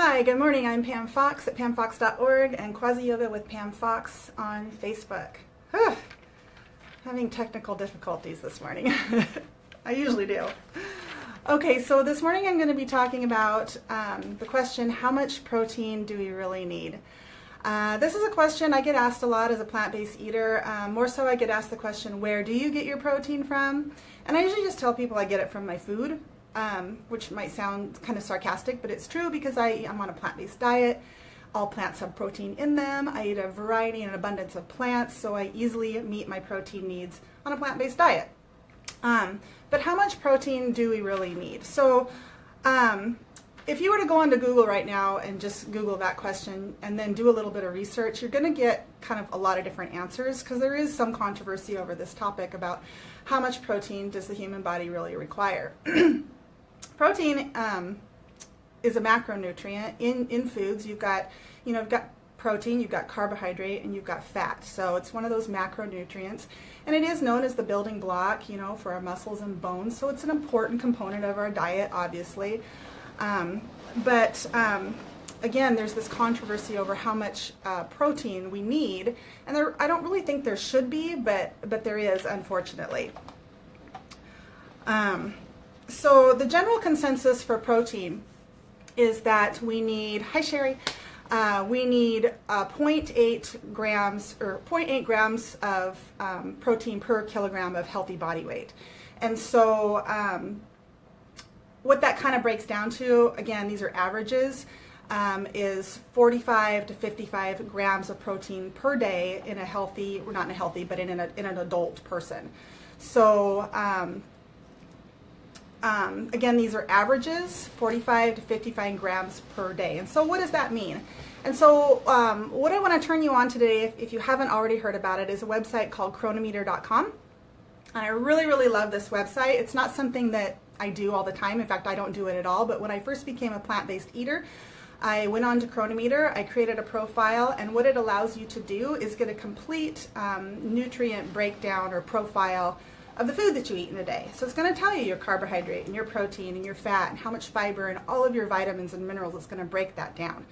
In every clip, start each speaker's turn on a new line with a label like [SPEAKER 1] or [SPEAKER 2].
[SPEAKER 1] Hi, good morning. I'm Pam Fox at pamfox.org and Quasi Yoga with Pam Fox on Facebook. Whew. Having technical difficulties this morning. I usually do. Okay, so this morning I'm going to be talking about the question, how much protein do we really need? This is a question I get asked a lot as a plant-based eater. More so I get asked the question, where do you get your protein from? And I usually just tell people I get it from my food. Which might sound kind of sarcastic, but it's true because I'm on a plant-based diet. All plants have protein in them. I eat a variety and an abundance of plants, so I easily meet my protein needs on a plant-based diet. But how much protein do we really need? So if you were to go onto Google right now and just Google that question and then do a little bit of research, you're going to get kind of a lot of different answers because there is some controversy over this topic about how much protein does the human body really require. Protein is a macronutrient. In foods, you've got protein, you've got carbohydrate, and you've got fat. So it's one of those macronutrients, and it is known as the building block, for our muscles and bones. So it's an important component of our diet, obviously. But again, there's this controversy over how much protein we need, and I don't really think there should be, but there is, unfortunately. So the general consensus for protein is that we need, hi Sherry, we need 0.8 grams or 0.8 grams of protein per kilogram of healthy body weight. And so what that kind of breaks down to, again, these are averages, is 45 to 55 grams of protein per day in a healthy, or not in a healthy, but in an adult person. So again, these are averages, 45 to 55 grams per day. And so what does that mean? And so what I want to turn you on today, if you haven't already heard about it, is a website called chronometer.com. And I really, really love this website. It's not something that I do all the time. In fact, I don't do it at all. But when I first became a plant-based eater, I went on to Chronometer, I created a profile, and what it allows you to do is get a complete nutrient breakdown or profile of the food that you eat in a day. So it's going to tell you your carbohydrate and your protein and your fat and how much fiber and all of your vitamins and minerals. It's going to break that down.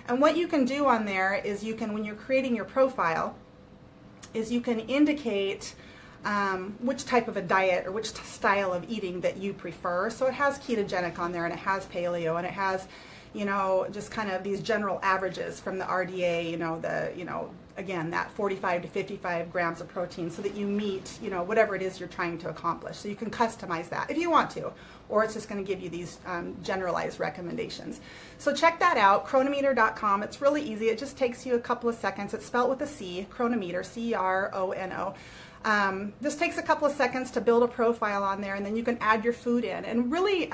[SPEAKER 1] And what you can do on there is you can, when you're creating your profile, is you can indicate which type of a diet or which style of eating that you prefer. So it has ketogenic on there, and it has paleo, and it has, just kind of these general averages from the RDA, again, that 45 to 55 grams of protein, so that you meet, whatever it is you're trying to accomplish. So you can customize that if you want to, or it's just going to give you these generalized recommendations. So check that out, chronometer.com. It's really easy. It just takes you a couple of seconds. It's spelled with a C, Chronometer, C-R-O-N-O. This takes a couple of seconds to build a profile on there, and then you can add your food in. And really,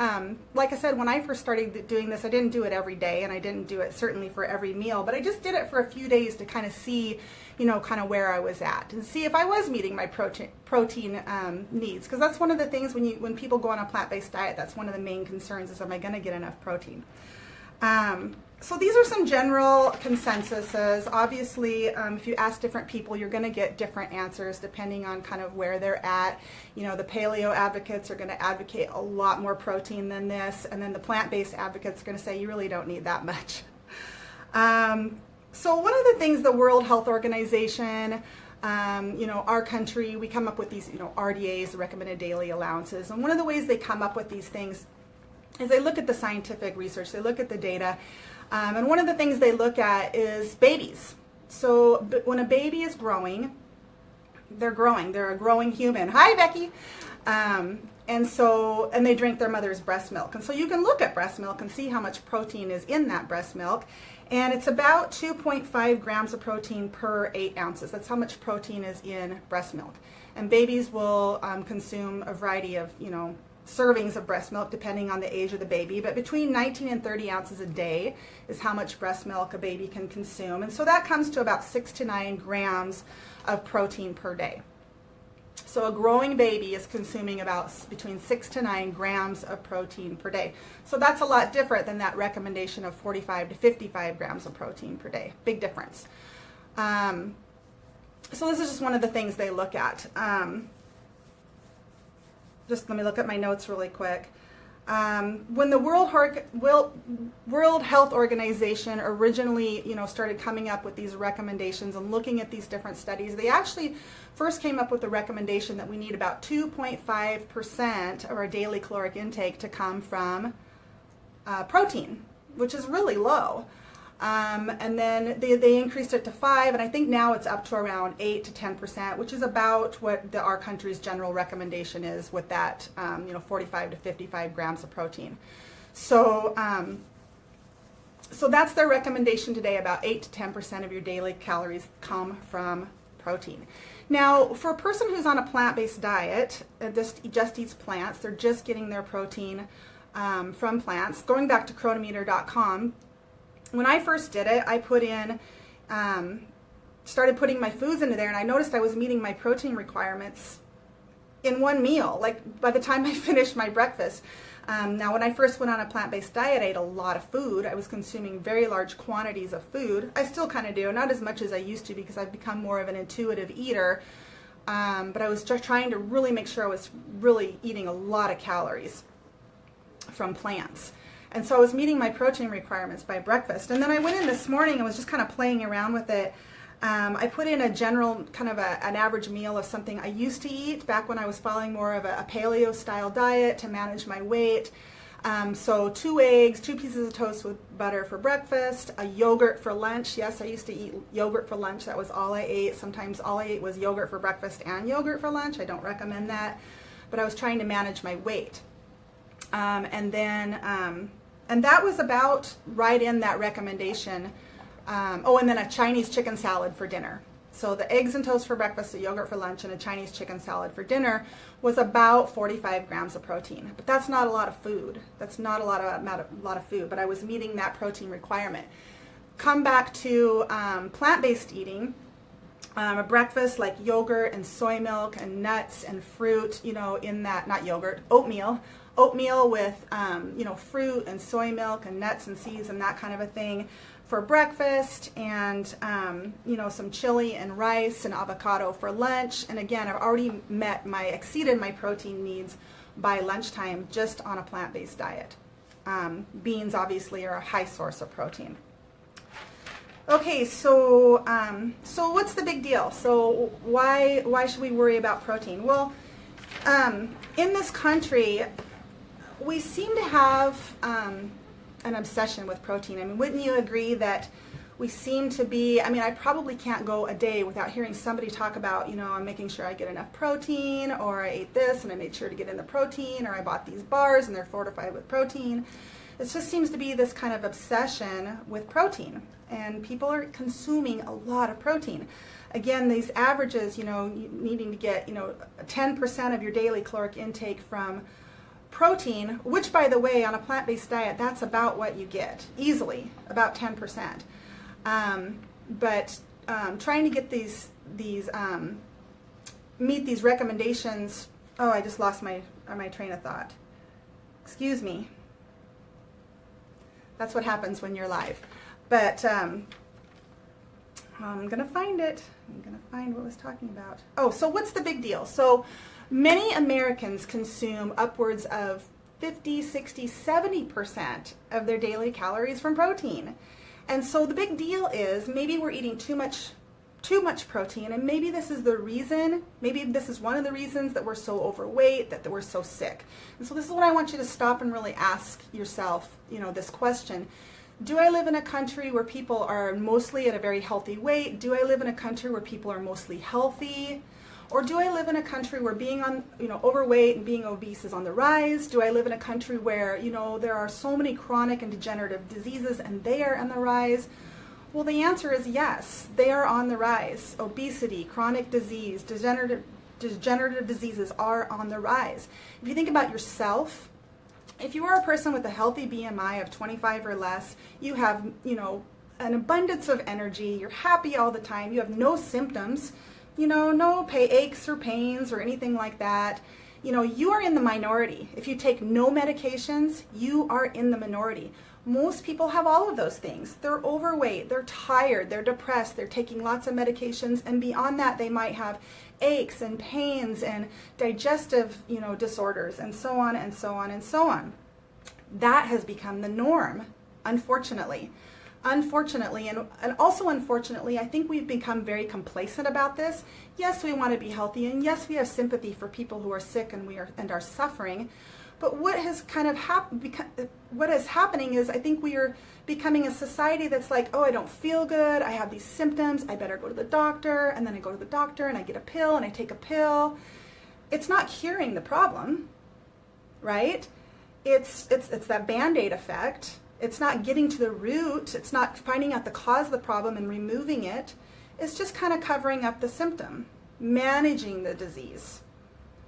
[SPEAKER 1] like I said, when I first started doing this, I didn't do it every day, and I didn't do it certainly for every meal, but I just did it for a few days to kind of see, kind of where I was at and see if I was meeting my protein needs. Because that's one of the things when people go on a plant-based diet, that's one of the main concerns is, am I going to get enough protein? So these are some general consensuses. Obviously, if you ask different people, you're going to get different answers depending on kind of where they're at. The paleo advocates are going to advocate a lot more protein than this, and then the plant-based advocates are going to say you really don't need that much. So one of the things the World Health Organization, our country, we come up with these, RDAs, the recommended daily allowances, and one of the ways they come up with these things is they look at the scientific research, they look at the data. And one of the things they look at is babies. So when a baby is growing, they're a growing human. Hi, Becky. And they drink their mother's breast milk. And so you can look at breast milk and see how much protein is in that breast milk. And it's about 2.5 grams of protein per 8 ounces. That's how much protein is in breast milk. And babies will consume a variety of, servings of breast milk depending on the age of the baby, but between 19 and 30 ounces a day is how much breast milk a baby can consume. And so that comes to about 6 to 9 grams of protein per day. So a growing baby is consuming about between 6 to 9 grams of protein per day. So that's a lot different than that recommendation of 45 to 55 grams of protein per day. Big difference. So this is just one of the things they look at. Just let me look at my notes really quick. When the World Health Organization originally, started coming up with these recommendations and looking at these different studies, they actually first came up with the recommendation that we need about 2.5% of our daily caloric intake to come from protein, which is really low. And then they increased it to 5, and I think now it's up to around 8 to 10%, which is about what our country's general recommendation is with that, 45 to 55 grams of protein. So, so that's their recommendation today. About 8 to 10% of your daily calories come from protein. Now, for a person who's on a plant-based diet, just eats plants, they're just getting their protein from plants. Going back to Cronometer.com. When I first did it, I put in, started putting my foods into there, and I noticed I was meeting my protein requirements in one meal, like by the time I finished my breakfast. Now, when I first went on a plant-based diet, I ate a lot of food. I was consuming very large quantities of food. I still kind of do, not as much as I used to because I've become more of an intuitive eater, but I was just trying to really make sure I was really eating a lot of calories from plants. And so I was meeting my protein requirements by breakfast. And then I went in this morning and was just kind of playing around with it. I put in a general, kind of an average meal of something I used to eat back when I was following more of a paleo-style diet to manage my weight. So 2 eggs, 2 pieces of toast with butter for breakfast, a yogurt for lunch. Yes, I used to eat yogurt for lunch. That was all I ate. Sometimes all I ate was yogurt for breakfast and yogurt for lunch. I don't recommend that. But I was trying to manage my weight. And that was about right in that recommendation. And then a Chinese chicken salad for dinner. So the eggs and toast for breakfast, the yogurt for lunch, and a Chinese chicken salad for dinner was about 45 grams of protein. But that's not a lot of food. That's not a lot of food, but I was meeting that protein requirement. Come back to plant-based eating. A breakfast like yogurt and soy milk and nuts and fruit, in that, not yogurt, oatmeal with, fruit and soy milk and nuts and seeds and that kind of a thing for breakfast, and, some chili and rice and avocado for lunch. And again, I've already exceeded my protein needs by lunchtime just on a plant-based diet. Beans obviously are a high source of protein. Okay, so what's the big deal? So why should we worry about protein? Well, in this country, we seem to have an obsession with protein. I mean, wouldn't you agree that we seem to be, I probably can't go a day without hearing somebody talk about, I'm making sure I get enough protein, or I ate this and I made sure to get in the protein, or I bought these bars and they're fortified with protein. It just seems to be this kind of obsession with protein, and people are consuming a lot of protein. Again, these averages, needing to get, 10% of your daily caloric intake from protein, which, by the way, on a plant-based diet, that's about what you get, easily, about 10%. But trying to get meet these recommendations. Oh, I just lost my train of thought. Excuse me. That's what happens when you're live. But I'm going to find it. I'm going to find what I was talking about. Oh, so what's the big deal? So many Americans consume upwards of 50, 60, 70% of their daily calories from protein. And so the big deal is maybe we're eating too much protein, and maybe this is the reason, maybe this is one of the reasons that we're so overweight, that we're so sick. And so this is what I want you to stop and really ask yourself, this question. Do I live in a country where people are mostly at a very healthy weight? Do I live in a country where people are mostly healthy? Or do I live in a country where being overweight and being obese is on the rise? Do I live in a country where, there are so many chronic and degenerative diseases and they are on the rise? Well, the answer is yes, they are on the rise. Obesity, chronic disease, degenerative diseases are on the rise. If you think about yourself, if you are a person with a healthy BMI of 25 or less, you have, an abundance of energy, you're happy all the time, you have no symptoms, no aches or pains or anything like that, you are in the minority. If you take no medications, you are in the minority. Most people have all of those things. They're overweight, they're tired, they're depressed, they're taking lots of medications, and beyond that they might have aches and pains and digestive, disorders, and so on and so on and so on. That has become the norm, unfortunately. Unfortunately, and also unfortunately, I think we've become very complacent about this. Yes, we want to be healthy, and yes, we have sympathy for people who are sick and are suffering. But what has kind of what is happening is, I think we are becoming a society that's like, oh, I don't feel good, I have these symptoms, I better go to the doctor, and then I go to the doctor and I get a pill and I take a pill. It's not curing the problem, right? It's that Band-Aid effect. It's not getting to the root. It's not finding out the cause of the problem and removing it. It's just kind of covering up the symptom, managing the disease.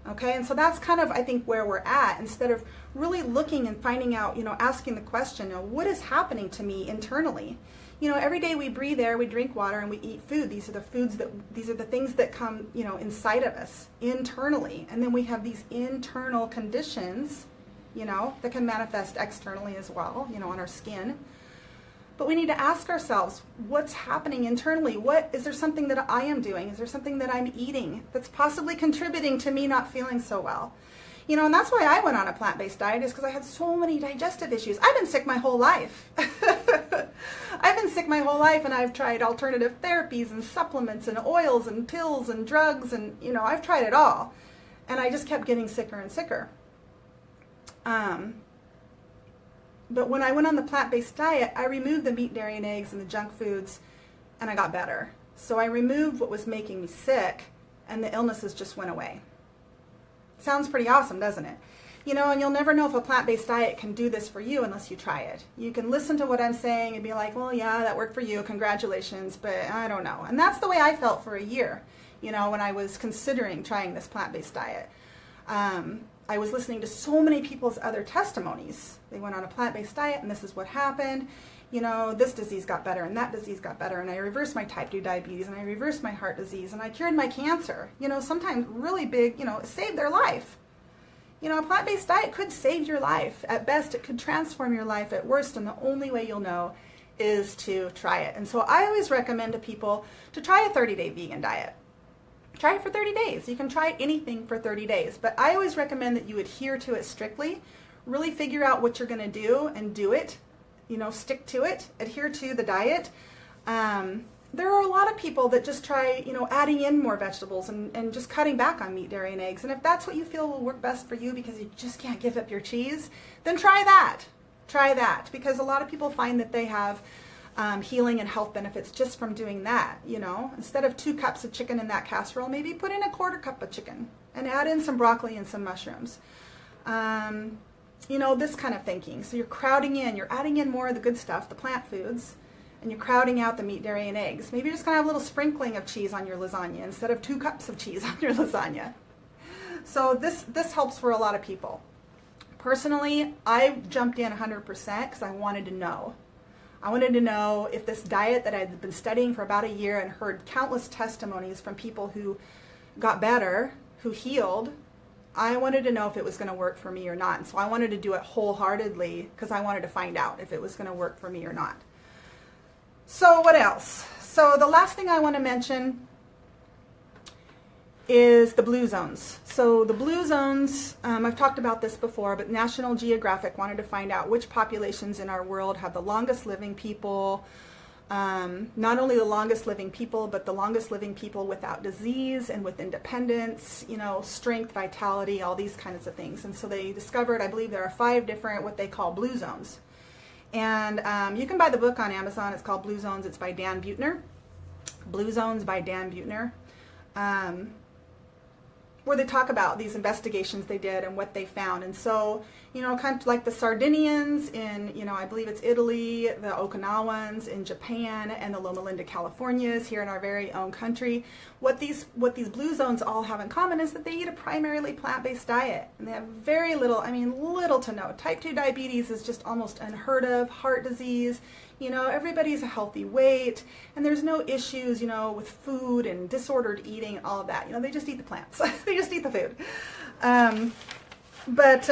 [SPEAKER 1] Okay, and so that's kind of, I think, where we're at, instead of really looking and finding out, asking the question, what is happening to me internally? Every day we breathe air, we drink water, and we eat food. These are the things that come, inside of us internally. And then we have these internal conditions, that can manifest externally as well, on our skin. But we need to ask ourselves, what's happening internally? Is there something that I am doing? Is there something that I'm eating that's possibly contributing to me not feeling so well? And that's why I went on a plant-based diet, is because I had so many digestive issues. I've been sick my whole life. I've been sick my whole life, and I've tried alternative therapies and supplements and oils and pills and drugs, and, I've tried it all. And I just kept getting sicker and sicker. But when I went on the plant-based diet, I removed the meat, dairy, and eggs and the junk foods, and I got better. So I removed what was making me sick, and the illnesses just went away. Sounds pretty awesome, doesn't it? And you'll never know if a plant-based diet can do this for you unless you try it. You can listen to what I'm saying and be like, well, yeah, that worked for you, congratulations, but I don't know. And that's the way I felt for a year, when I was considering trying this plant-based diet. I was listening to so many people's other testimonies. They went on a plant-based diet, and this is what happened. This disease got better, and that disease got better, and I reversed my type 2 diabetes, and I reversed my heart disease, and I cured my cancer. Sometimes really big, it saved their life. A plant-based diet could save your life. At best, it could transform your life. At worst, and the only way you'll know is to try it. And so I always recommend to people to try a 30-day vegan diet. Try it for 30 days. You can try anything for 30 days, but I always recommend that you adhere to it strictly. Really figure out what you're going to do and do it. Stick to it. Adhere to the diet. There are a lot of people that just try, adding in more vegetables and just cutting back on meat, dairy, and eggs. And if that's what you feel will work best for you because you just can't give up your cheese, then try that. Try that, because a lot of people find that they have healing and health benefits just from doing that. Instead of 2 cups of chicken in that casserole, maybe put in a 1/4 cup of chicken and add in some broccoli and some mushrooms. This kind of thinking. So you're adding in more of the good stuff, the plant foods, and you're crowding out the meat, dairy, and eggs. Maybe you're just going to have a little sprinkling of cheese on your lasagna instead of 2 cups of cheese on your lasagna. So this helps for a lot of people. Personally, I jumped in 100% because I wanted to know. I wanted to know if this diet that I'd been studying for about a year and heard countless testimonies from people who got better, who healed, I wanted to know if it was going to work for me or not. And so I wanted to do it wholeheartedly because I wanted to find out if it was going to work for me or not. So what else? So the last thing I want to mention is the blue zones. So the blue zones, I've talked about this before, but National Geographic wanted to find out which populations in our world have the longest living people, not only the longest living people, but the longest living people without disease and with independence, strength, vitality, all these kinds of things. And so they discovered, I believe there are 5 different what they call blue zones. And you can buy the book on Amazon. It's called Blue Zones. It's by Dan Buettner. Blue Zones by Dan Buettner. Where they talk about these investigations they did and what they found. And so, kind of like the Sardinians in, I believe it's Italy, the Okinawans in Japan, and the Loma Linda Californias here in our very own country. What these blue zones all have in common is that they eat a primarily plant-based diet. And they have very little, little to no. Type 2 diabetes is just almost unheard of. Heart disease, everybody's a healthy weight, and there's no issues, with food and disordered eating and all of that. They just eat the plants. They just eat the food. But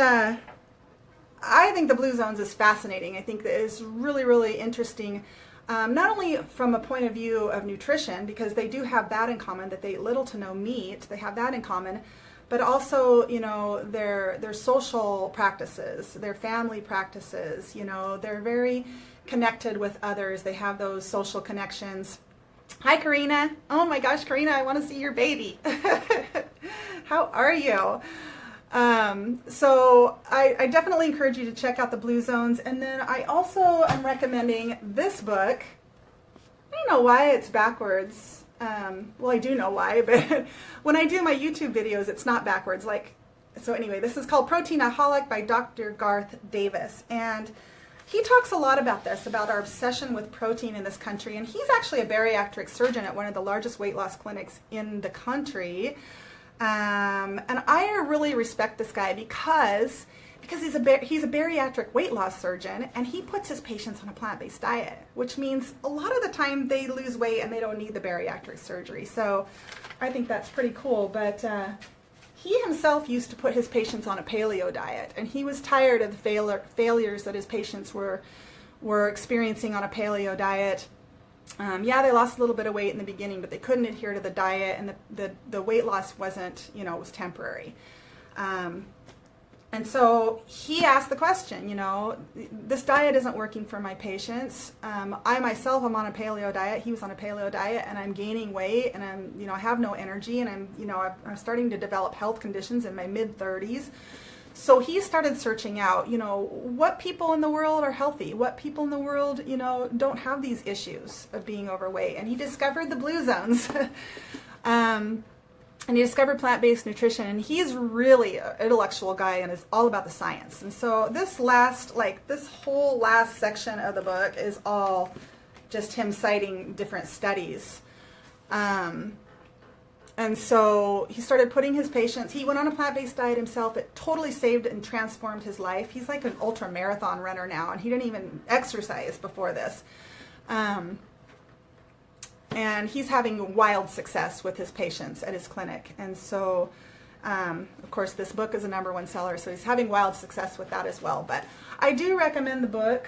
[SPEAKER 1] I think the blue zones is fascinating. I think that it's really, really interesting, not only from a point of view of nutrition, because they do have that in common, that they eat little to no meat. They have that in common. but also, you know, their social practices, their family practices. You know, they're very connected with others. They have those social connections. Hi, Karina. Oh my gosh, Karina, I want to see your baby. How are you? So I definitely encourage you to check out the Blue Zones. And then I also am recommending this book. I don't know why it's backwards. Well, I do know why, but when I do my YouTube videos, it's not backwards. So anyway, this is called Proteinaholic by Dr. Garth Davis. And he talks a lot about this, about our obsession with protein in this country. And he's actually a bariatric surgeon at one of the largest weight loss clinics in the country. And I really respect this guy because he's a bariatric weight loss surgeon, and he puts his patients on a plant-based diet, which means a lot of the time they lose weight and they don't need the bariatric surgery. So I think that's pretty cool. But he himself used to put his patients on a paleo diet, and he was tired of the failures that his patients were experiencing on a paleo diet. Yeah, they lost a little bit of weight in the beginning, but they couldn't adhere to the diet, and the weight loss wasn't, you know, it was temporary. And so he asked the question, you know, this diet isn't working for my patients. I myself am on a paleo diet. He was on a paleo diet, and I'm gaining weight, and I have no energy, and I'm starting to develop health conditions in my mid-30s. So he started searching out, you know, what people in the world are healthy, what people in the world, you know, don't have these issues of being overweight. And he discovered the Blue Zones. And he discovered plant-based nutrition, and he's really an intellectual guy and is all about the science. And so this whole last section of the book is all just him citing different studies. And so he started putting his patients, he went on a plant-based diet himself. It totally saved and transformed his life. He's like an ultra marathon runner now, and he didn't even exercise before this. And he's having wild success with his patients at his clinic. And so, of course, this book is a #1 seller, so he's having wild success with that as well. But I do recommend the book.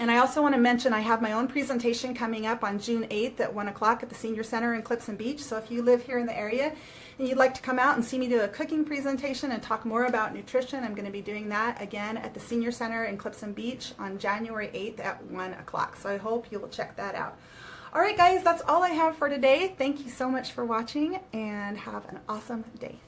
[SPEAKER 1] And I also want to mention I have my own presentation coming up on June 8th at 1 o'clock at the Senior Center in Clipson Beach. So if you live here in the area and you'd like to come out and see me do a cooking presentation and talk more about nutrition, I'm going to be doing that again at the Senior Center in Clipson Beach on January 8th at 1 o'clock. So I hope you will check that out. All right, guys, that's all I have for today. Thank you so much for watching, and have an awesome day.